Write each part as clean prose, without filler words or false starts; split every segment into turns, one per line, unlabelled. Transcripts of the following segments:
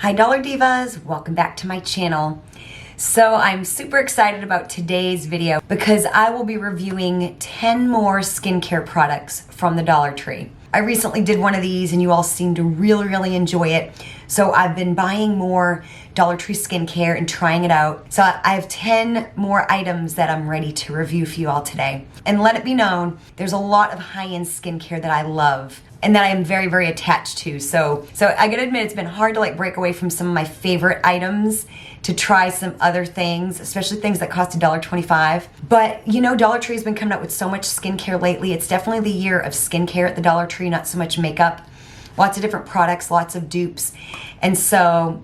Hi Dollar Divas, welcome back to my channel. So I'm super excited about today's video because I will be reviewing 10 more skincare products from the Dollar Tree. I recently did one of these and you all seem to really enjoy it. So I've been buying more Dollar Tree skincare and trying it out. So I have 10 more items that I'm ready to review for you all today. And let it be known, there's a lot of high-end skincare that I love and that I am very attached to. So I gotta admit, it's been hard to break away from some of my favorite items to try some other things, especially things that cost $1.25. But you know, Dollar Tree has been coming up with so much skincare lately. It's definitely the year of skincare at the Dollar Tree, not so much makeup. Lots of different products, lots of dupes. And so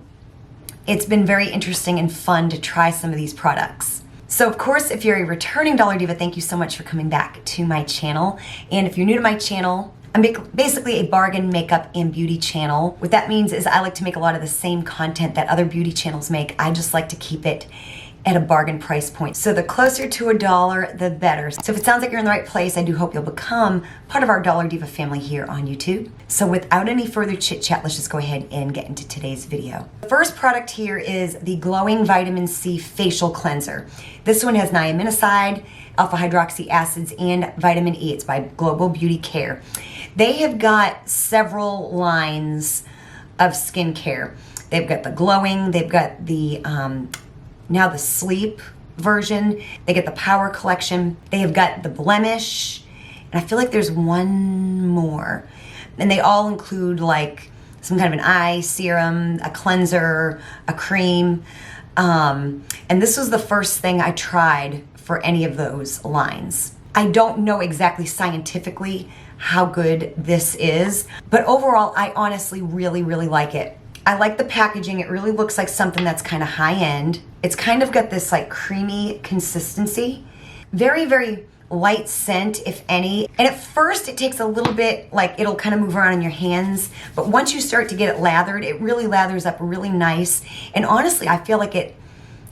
it's been very interesting and fun to try some of these products. So of course, if you're a returning Dollar Diva, thank you so much for coming back to my channel. And if you're new to my channel, I'm basically a bargain makeup and beauty channel. What that means is I like to make a lot of the same content that other beauty channels make. I just like to keep it at a bargain price point. So the closer to $1, the better. So if it sounds like you're in the right place, I do hope you'll become part of our Dollar Diva family here on YouTube. So without any further chit chat, let's just go ahead and get into today's video. The first product here is the Glowing Vitamin C Facial Cleanser. This one has niacinamide, alpha hydroxy acids, and vitamin E. It's by Global Beauty Care. They have got several lines of skincare. They've got the glowing, they've got the now the sleep version, they get the power collection, they have got the blemish, and I feel like there's one more. And they all include like some kind of an eye serum, a cleanser, a cream. And this was the first thing I tried for any of those lines. I don't know exactly scientifically how good this is, but overall I honestly really like it. I like the packaging. It really looks like something that's kind of high end. It's kind of got this like creamy consistency, very light scent, if any. And at first it takes a little bit, like it'll kind of move around in your hands, but once you start to get it lathered, it really lathers up really nice. And honestly, I feel like it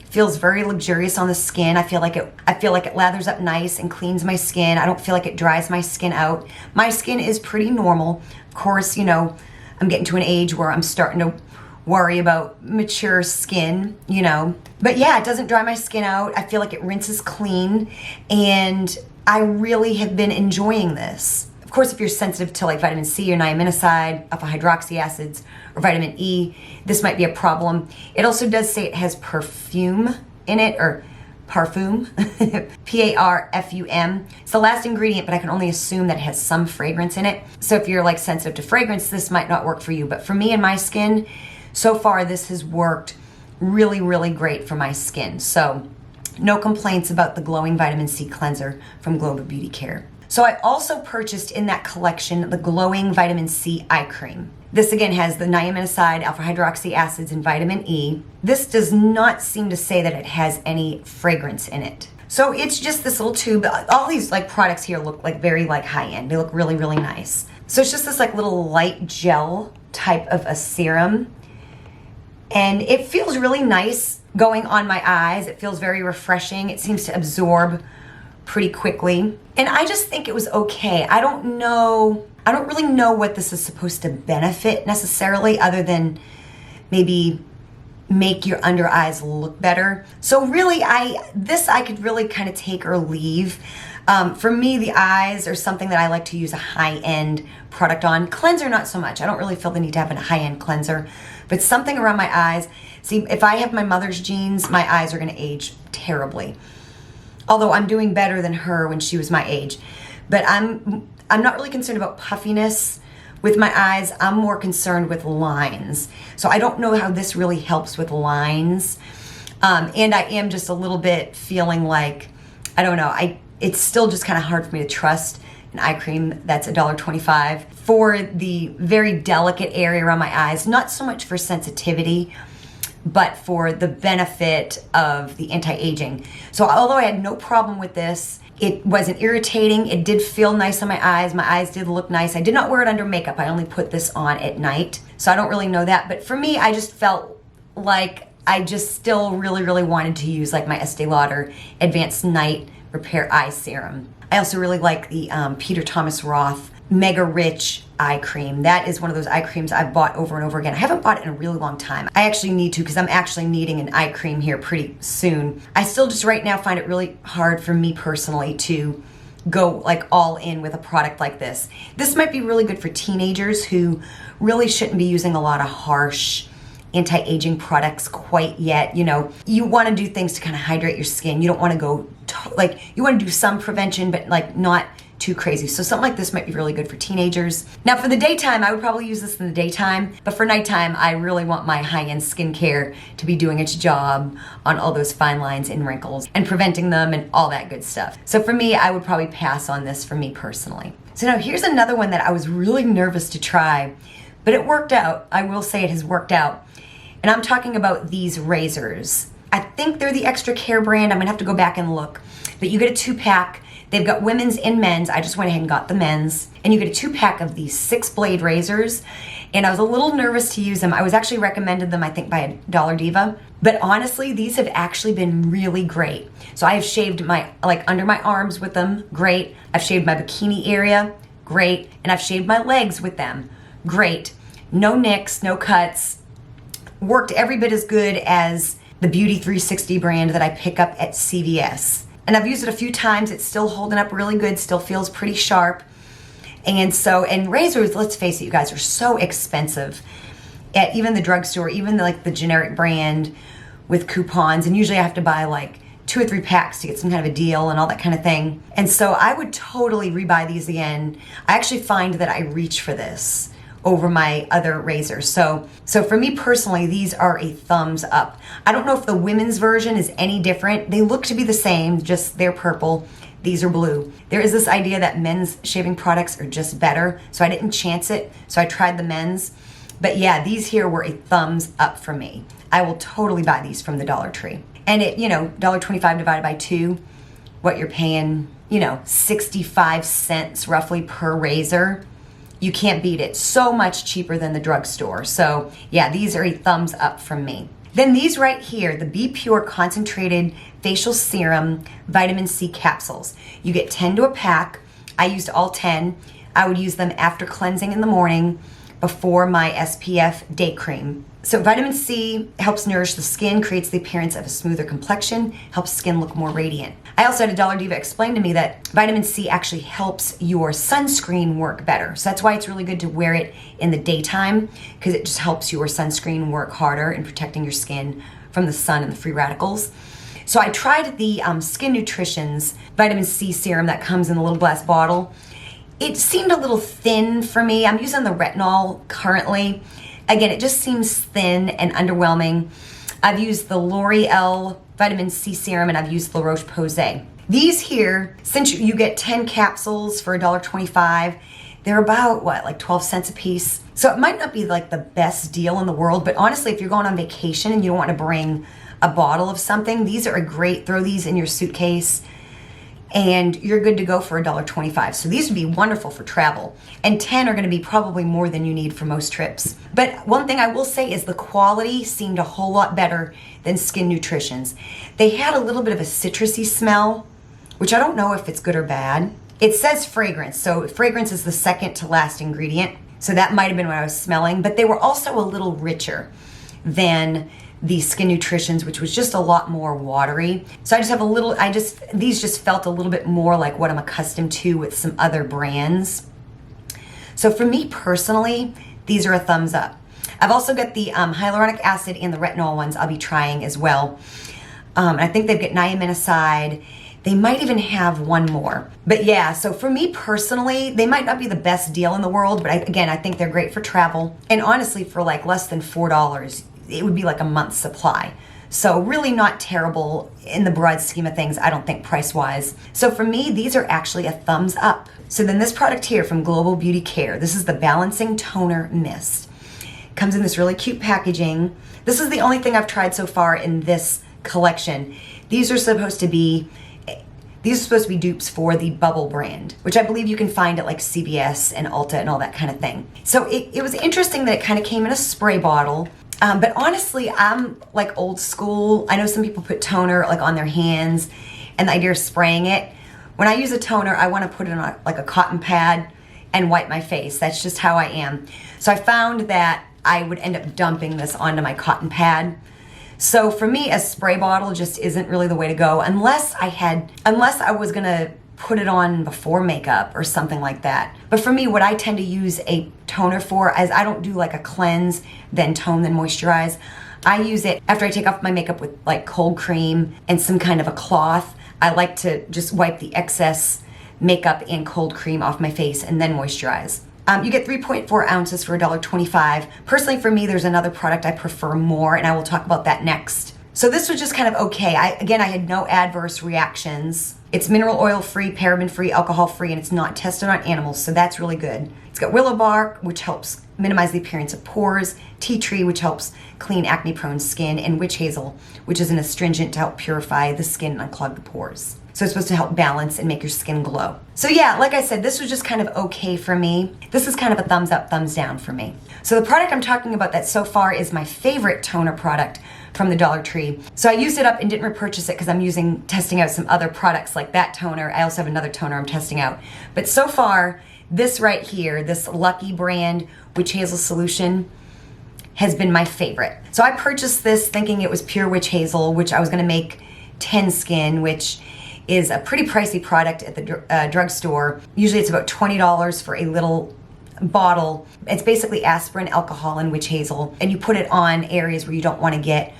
feels very luxurious on the skin. I feel like it lathers up nice and cleans my skin. I don't feel like it dries my skin out. My skin is pretty normal. Of course, you know, I'm getting to an age where I'm starting to worry about mature skin, you know. But yeah, it doesn't dry my skin out. I feel like it rinses clean, and I really have been enjoying this. Of course, if you're sensitive to like vitamin C or niacinamide, alpha hydroxy acids, or vitamin E, this might be a problem. It also does say it has perfume in it, or parfum, P-A-R-F-U-M. It's the last ingredient, but I can only assume that it has some fragrance in it. So if you're like sensitive to fragrance, this might not work for you. But for me and my skin, so far this has worked really great for my skin. So no complaints about the Glowing Vitamin C Cleanser from Global Beauty Care. So I also purchased in that collection the Glowing Vitamin C Eye Cream. This again has the niacinamide, alpha hydroxy acids, and vitamin E. This does not seem to say that it has any fragrance in it. So it's just this little tube. All these like products here look like very like high end. They look really nice. So it's just this like little light gel type of a serum. And it feels really nice going on my eyes. It feels very refreshing. It seems to absorb pretty quickly. And I just think it was okay. I don't really know what this is supposed to benefit necessarily, other than maybe make your under eyes look better. So really, I could really kind of take or leave. For me, the eyes are something that I like to use a high-end product on. Cleanser, not so much. I don't really feel the need to have a high-end cleanser, but something around my eyes. See, if I have my mother's genes, my eyes are gonna age terribly. Although I'm doing better than her when she was my age. But I'm not really concerned about puffiness with my eyes. I'm more concerned with lines. So I don't know how this really helps with lines. And I am just a little bit feeling like, I don't know, it's still just kind of hard for me to trust an eye cream that's $1.25 for the very delicate area around my eyes. Not so much for sensitivity, but for the benefit of the anti-aging. So although I had no problem with this, it wasn't irritating. It did feel nice on my eyes. My eyes did look nice. I did not wear it under makeup. I only put this on at night. So I don't really know that. But for me, I just felt like I just still really wanted to use like my Estee Lauder Advanced Night Repair Eye Serum. I also really like the Peter Thomas Roth Mega Rich eye cream. That is one of those eye creams I've bought over and over again. I haven't bought it in a really long time. I actually need to, because I'm actually needing an eye cream here pretty soon. I still just right now find it really hard for me personally to go like all in with a product like this. This might be really good for teenagers who really shouldn't be using a lot of harsh anti-aging products quite yet. You know, you want to do things to kind of hydrate your skin. You don't want to go like, you want to do some prevention, but like not too crazy. So something like this might be really good for teenagers. Now for the daytime, I would probably use this in the daytime, but for nighttime, I really want my high-end skincare to be doing its job on all those fine lines and wrinkles and preventing them and all that good stuff. So for me, I would probably pass on this for me personally. So now here's another one that I was really nervous to try, but it worked out. I will say it has worked out. And I'm talking about these razors. I think they're the Extra Care brand. I'm gonna have to go back and look. But you get a 2-pack. They've got women's and men's. I just went ahead and got the men's. And you get a 2-pack of these 6-blade razors. And I was a little nervous to use them. I was actually recommended them, I think, by a Dollar Diva. But honestly, these have actually been really great. So I have shaved my, like under my arms with them, great. I've shaved my bikini area, great. And I've shaved my legs with them, great. No nicks, no cuts. Worked every bit as good as the Beauty 360 brand that I pick up at CVS. And I've used it a few times. It's still holding up really good, still feels pretty sharp. And so, and razors, let's face it, you guys, are so expensive at even the drugstore, even like the generic brand with coupons. And usually I have to buy like 2 or 3 packs to get some kind of a deal and all that kind of thing. And so I would totally rebuy these again. I actually find that I reach for this over my other razors. So for me personally, these are a thumbs up. I don't know if the women's version is any different. They look to be the same, just they're purple, these are blue. There is this idea that men's shaving products are just better, so I didn't chance it, so I tried the men's. But yeah, these here were a thumbs up for me. I will totally buy these from the Dollar Tree. And it, you know, $1.25 divided by 2, what you're paying, you know, 65 cents roughly per razor. You can't beat it. So much cheaper than the drugstore. So yeah, these are a thumbs up from me. Then these right here, the Be Pure Concentrated Facial Serum Vitamin C Capsules. You get 10 to a pack. I used all 10. I would use them after cleansing in the morning before my SPF day cream. So vitamin C helps nourish the skin, creates the appearance of a smoother complexion, helps skin look more radiant. I also had a Dollar Diva explain to me that vitamin C actually helps your sunscreen work better. So that's why it's really good to wear it in the daytime, because it just helps your sunscreen work harder in protecting your skin from the sun and the free radicals. So I tried the Skin Nutrition's vitamin C serum that comes in a little glass bottle. It seemed a little thin for me. I'm using the retinol currently. Again, it just seems thin and underwhelming. I've used the L'Oreal Vitamin C Serum and I've used La Roche-Posay. These here, since you get 10 capsules for $1.25, they're about, what, like 12 cents a piece? So it might not be like the best deal in the world, but honestly, if you're going on vacation and you don't want to bring a bottle of something, these are a great, throw these in your suitcase and you're good to go for $1.25. So these would be wonderful for travel. And 10 are gonna be probably more than you need for most trips. But one thing I will say is the quality seemed a whole lot better than Skin Nutrition's. They had a little bit of a citrusy smell, which I don't know if it's good or bad. It says fragrance, so fragrance is the second to last ingredient. So that might have been what I was smelling, but they were also a little richer than the Skin Nutrition's, which was just a lot more watery. So I just have a little, these just felt a little bit more like what I'm accustomed to with some other brands. So for me personally, these are a thumbs up. I've also got the hyaluronic acid and the retinol ones I'll be trying as well. I think they've got niaminoside. They might even have one more. But yeah, so for me personally, they might not be the best deal in the world, but again, I think they're great for travel. And honestly, for like less than $4, it would be like a month's supply. So really not terrible in the broad scheme of things, I don't think price-wise. So for me, these are actually a thumbs up. So then this product here from Global Beauty Care, this is the Balancing Toner Mist. Comes in this really cute packaging. This is the only thing I've tried so far in this collection. These are supposed to be dupes for the Bubble brand, which I believe you can find at like CVS and Ulta and all that kind of thing. So it was interesting that it kind of came in a spray bottle. But honestly, I'm like old school. I know some people put toner like on their hands and the idea of spraying it. When I use a toner, I want to put it on like a cotton pad and wipe my face. That's just how I am. So I found that I would end up dumping this onto my cotton pad. So for me, a spray bottle just isn't really the way to go unless I was gonna put it on before makeup or something like that. But for me, what I tend to use a toner for is I don't do like a cleanse, then tone, then moisturize. I use it after I take off my makeup with like cold cream and some kind of a cloth. I like to just wipe the excess makeup and cold cream off my face and then moisturize. You get 3.4 ounces for $1.25. Personally, for me, there's another product I prefer more, and I will talk about that next. So this was just kind of okay. I had no adverse reactions. It's mineral oil free, paraben free, alcohol free, and it's not tested on animals, so that's really good. It's got willow bark, which helps minimize the appearance of pores, tea tree, which helps clean acne prone skin, and witch hazel, which is an astringent to help purify the skin and unclog the pores. So it's supposed to help balance and make your skin glow. So yeah, like I said, this was just kind of okay for me. This is kind of a thumbs up, thumbs down for me. So the product I'm talking about that so far is my favorite toner product from the Dollar Tree. So I used it up and didn't repurchase it because I'm testing out some other products like that toner. I also have another toner I'm testing out. But so far, this right here, this Lucky brand Witch Hazel solution has been my favorite. So I purchased this thinking it was pure witch hazel, which I was gonna make 10 skin, which is a pretty pricey product at the drugstore. Usually it's about $20 for a little bottle. It's basically aspirin, alcohol, and witch hazel, and you put it on areas where you don't want to get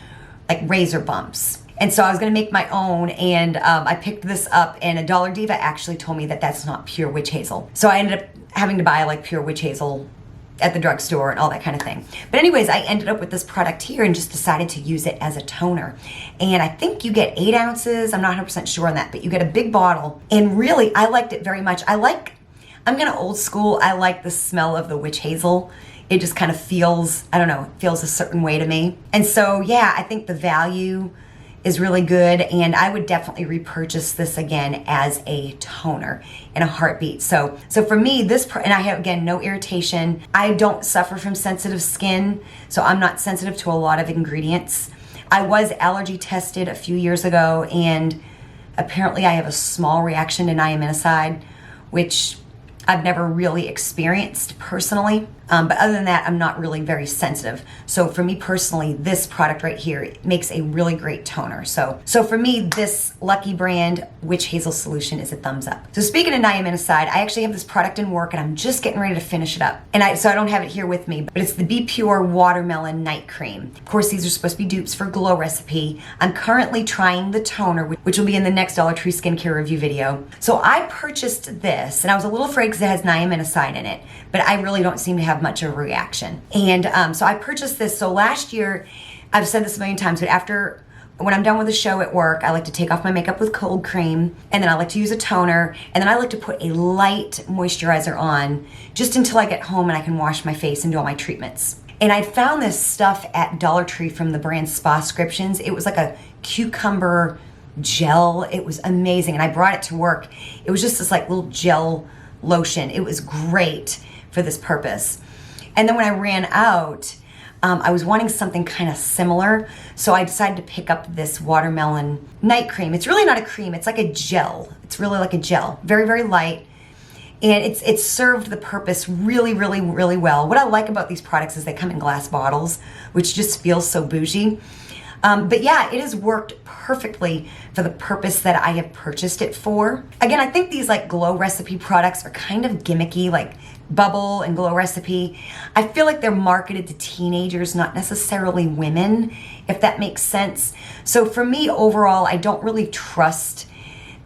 like razor bumps. And so I was gonna make my own, and I picked this up, and a Dollar Diva actually told me that that's not pure witch hazel. So I ended up having to buy like pure witch hazel at the drugstore and all that kind of thing. But anyways, I ended up with this product here and just decided to use it as a toner. And I think you get 8 ounces. I'm not 100% sure on that, but you get a big bottle. And really, I liked it very much. I'm gonna old school. I like the smell of the witch hazel. It just kind of feels, I don't know, it feels a certain way to me. And so, yeah, I think the value is really good, and I would definitely repurchase this again as a toner in a heartbeat. So for me, and I have, again, no irritation. I don't suffer from sensitive skin, so I'm not sensitive to a lot of ingredients. I was allergy tested a few years ago, and apparently I have a small reaction to niaminoside, which I've never really experienced personally. But other than that, I'm not really very sensitive. So for me personally, this product right here makes a really great toner. So for me, this Lucky brand Witch Hazel solution is a thumbs up. So speaking of niaminoside, I actually have this product in work and I'm just getting ready to finish it up. And so I don't have it here with me, but it's the Be Pure Watermelon Night Cream. Of course, these are supposed to be dupes for Glow Recipe. I'm currently trying the toner, which will be in the next Dollar Tree skincare review video. So I purchased this, and I was a little afraid because it has niaminoside in it, but I really don't seem to have much of a reaction. And so I purchased this. So last year, I've said this a million times, but when I'm done with the show at work, I like to take off my makeup with cold cream, and then I like to use a toner, and then I like to put a light moisturizer on just until I get home and I can wash my face and do all my treatments. And I found this stuff at Dollar Tree from the brand Spascriptions. It was like a cucumber gel. It was amazing, and I brought it to work. It was just this like little gel lotion. It was great for this purpose. And then when I ran out, I was wanting something kind of similar, so I decided to pick up this watermelon night cream. It's really not a cream, it's like a gel. It's really like a gel, very, very light. And it's served the purpose really, really, really well. What I like about these products is they come in glass bottles, which just feels so bougie. But yeah, it has worked perfectly for the purpose that I have purchased it for. Again, I think these like Glow Recipe products are kind of gimmicky, like Bubble and Glow Recipe. I feel like they're marketed to teenagers, not necessarily women, if that makes sense. So for me, overall, I don't really trust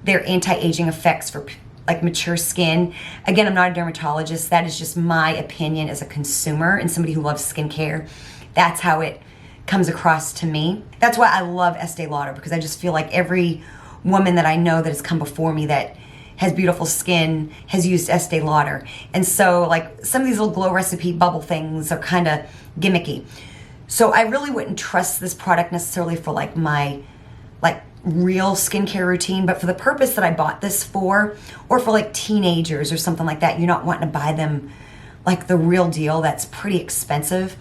their anti-aging effects for like mature skin. Again, I'm not a dermatologist. That is just my opinion as a consumer and somebody who loves skincare. That's how it comes across to me. That's why I love Estee Lauder, because I just feel like every woman that I know that has come before me that has beautiful skin has used Estee Lauder. And so like some of these little Glow Recipe bubble things are kind of gimmicky. So I really wouldn't trust this product necessarily for like my like real skincare routine, but for the purpose that I bought this for, or for like teenagers or something like that, you're not wanting to buy them like the real deal. That's pretty expensive.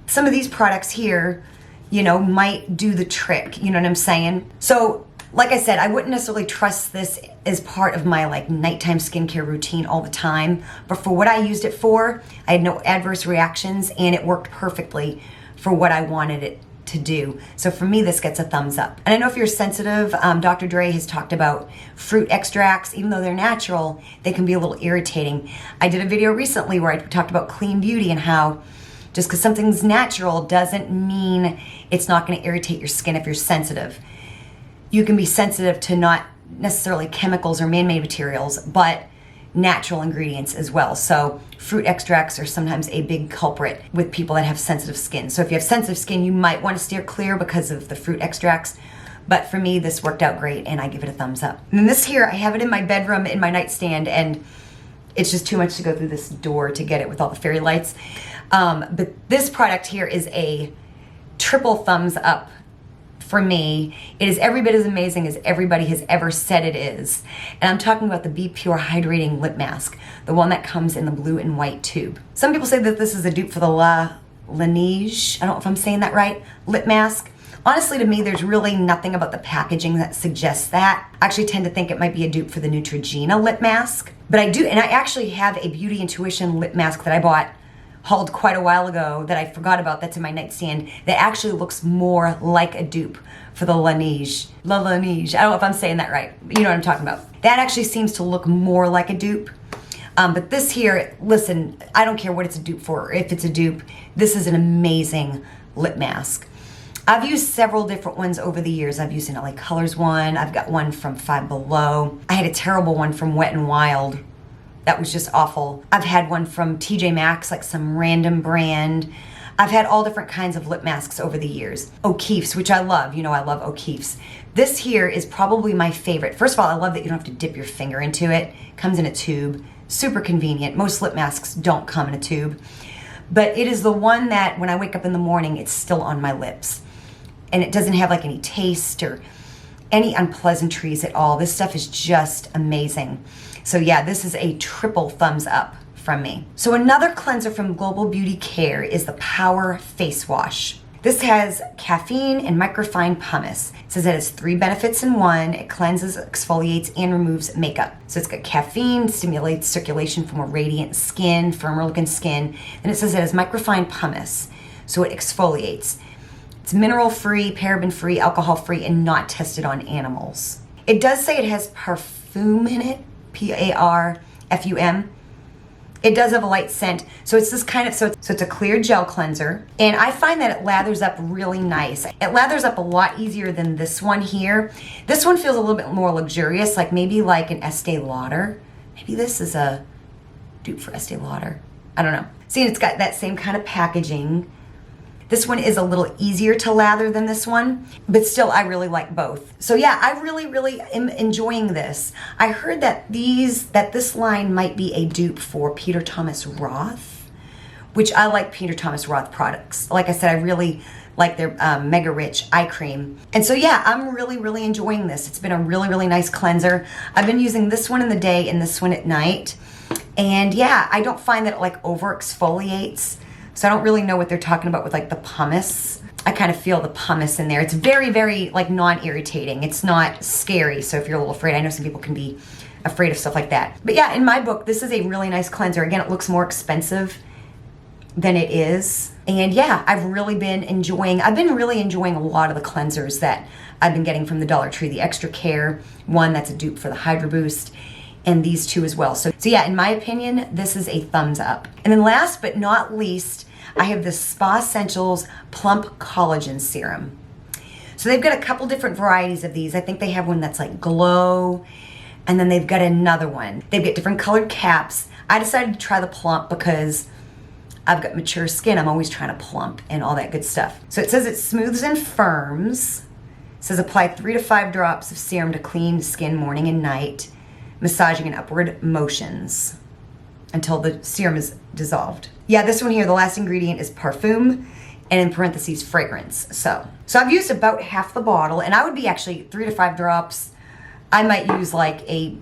Some of these products here, you know, might do the trick, you know what I'm saying? So Like I said, I wouldn't necessarily trust this as part of my like nighttime skincare routine all the time, but for what I used it for, I had no adverse reactions and it worked perfectly for what I wanted it to do. So for me, this gets a thumbs up. And I know if you're sensitive, Dr. Dre has talked about fruit extracts. Even though they're natural, they can be a little irritating. I did a video recently where I talked about clean beauty and how just because something's natural doesn't mean it's not going to irritate your skin if you're sensitive. You can be sensitive to not necessarily chemicals or man-made materials, but natural ingredients as well. So fruit extracts are sometimes a big culprit with people that have sensitive skin. So if you have sensitive skin, you might want to steer clear because of the fruit extracts. But for me, this worked out great and I give it a thumbs up. And then this here, I have it in my bedroom in my nightstand and it's just too much to go through this door to get it with all the fairy lights. But this product here is a triple thumbs up for me. It is every bit as amazing as everybody has ever said it is. And I'm talking about the Be Pure Hydrating Lip Mask, the one that comes in the blue and white tube. Some people say that this is a dupe for the Laneige, I don't know if I'm saying that right, lip mask. Honestly, to me, there's really nothing about the packaging that suggests that. I actually tend to think it might be a dupe for the Neutrogena lip mask. But I do, and I actually have a Beauty Intuition lip mask that I bought hauled quite a while ago that I forgot about that's in my nightstand that actually looks more like a dupe for the Laneige. Laneige. I don't know if I'm saying that right. You know what I'm talking about. That actually seems to look more like a dupe. But this here, listen, I don't care what it's a dupe for or if it's a dupe. This is an amazing lip mask. I've used several different ones over the years. I've used an LA Colors one. I've got one from Five Below. I had a terrible one from Wet n Wild. That was just awful. I've had one from TJ Maxx, like some random brand. I've had all different kinds of lip masks over the years. O'Keeffe's, which I love. You know I love O'Keeffe's. This here is probably my favorite. First of all, I love that you don't have to dip your finger into it. It comes in a tube. Super convenient. Most lip masks don't come in a tube. But it is the one that when I wake up in the morning, it's still on my lips. And it doesn't have like any taste or any unpleasantries at all. This stuff is just amazing. So yeah, this is a triple thumbs up from me. So another cleanser from Global Beauty Care is the Power Face Wash. This has caffeine and microfine pumice. It says it has 3 benefits in one. It cleanses, exfoliates, and removes makeup. So it's got caffeine, stimulates circulation for more radiant skin, firmer looking skin. And it says it has microfine pumice, so it exfoliates. It's mineral-free, paraben-free, alcohol-free, and not tested on animals. It does say it has parfum in it, P-A-R-F-U-M. It does have a light scent, so it's this kind of, so it's a clear gel cleanser, and I find that it lathers up really nice. It lathers up a lot easier than this one here. This one feels a little bit more luxurious, like maybe like an Estee Lauder. Maybe this is a dupe for Estee Lauder. I don't know. See, it's got that same kind of packaging. This one is a little easier to lather than this one, but still I really like both. So yeah, I really am enjoying this. I heard that this line might be a dupe for Peter Thomas Roth, which I like Peter Thomas Roth products. Like I said, I really like their Mega Rich eye cream. And so yeah, I'm really enjoying this. It's been a really nice cleanser. I've been using this one in the day and this one at night. And yeah, I don't find that it like over exfoliates. So I don't really know what they're talking about with like the pumice. I kind of feel the pumice in there. It's very like non-irritating. It's not scary. So if you're a little afraid, I know some people can be afraid of stuff like that. But yeah, in my book, this is a really nice cleanser. Again, it looks more expensive than it is. And yeah, I've really been enjoying a lot of the cleansers that I've been getting from the Dollar Tree. The Extra Care one, that's a dupe for the Hydro Boost, and these two as well. So yeah, in my opinion, this is a thumbs up. And then last but not least, I have the Spa Essentials Plump Collagen Serum. So they've got a couple different varieties of these. I think they have one that's like glow, and then they've got another one. They've got different colored caps. I decided to try the plump because I've got mature skin. I'm always trying to plump and all that good stuff. So it says it smooths and firms. It says apply 3 to 5 drops of serum to clean skin morning and night, massaging in upward motions until the serum is dissolved. Yeah, this one here, the last ingredient is parfum, and in parentheses, fragrance. So I've used about half the bottle, and I would be actually 3 to 5 drops. I might use like a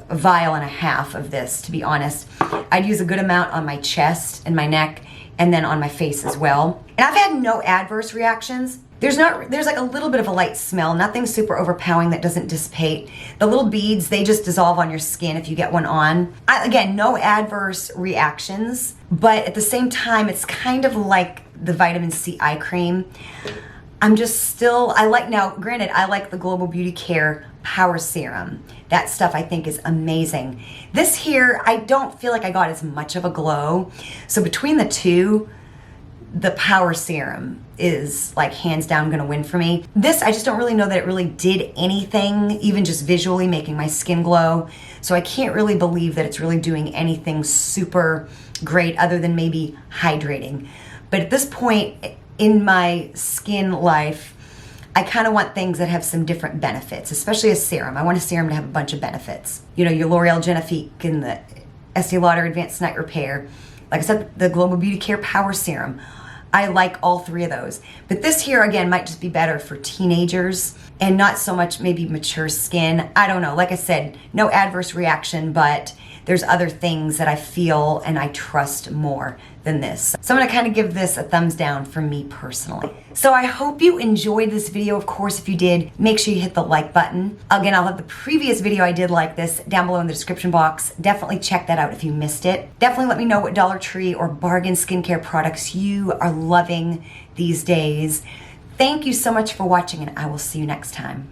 vial and a half of this, to be honest. I'd use a good amount on my chest and my neck, and then on my face as well. And I've had no adverse reactions. There's like a little bit of a light smell, nothing super overpowering that doesn't dissipate. The little beads, they just dissolve on your skin if you get one on. Again, no adverse reactions, but at the same time, it's kind of like the vitamin C eye cream. Now granted, I like the Global Beauty Care Power Serum. That stuff I think is amazing. This here, I don't feel like I got as much of a glow. So between the two, the Power Serum is like hands down gonna win for me. This, I just don't really know that it really did anything, even just visually making my skin glow. So I can't really believe that it's really doing anything super great other than maybe hydrating. But at this point in my skin life, I kind of want things that have some different benefits, especially a serum. I want a serum to have a bunch of benefits. You know, your L'Oreal Genifique and the Estee Lauder Advanced Night Repair. Like I said, the Global Beauty Care Power Serum. I like all three of those. But this here, again, might just be better for teenagers and not so much maybe mature skin. I don't know. Like I said, no adverse reaction, but there's other things that I feel and I trust more than this. So I'm gonna kind of give this a thumbs down for me personally. So I hope you enjoyed this video. Of course, if you did, make sure you hit the like button. Again, I'll have the previous video I did like this down below in the description box. Definitely check that out if you missed it. Definitely let me know what Dollar Tree or bargain skincare products you are loving these days. Thank you so much for watching, and I will see you next time.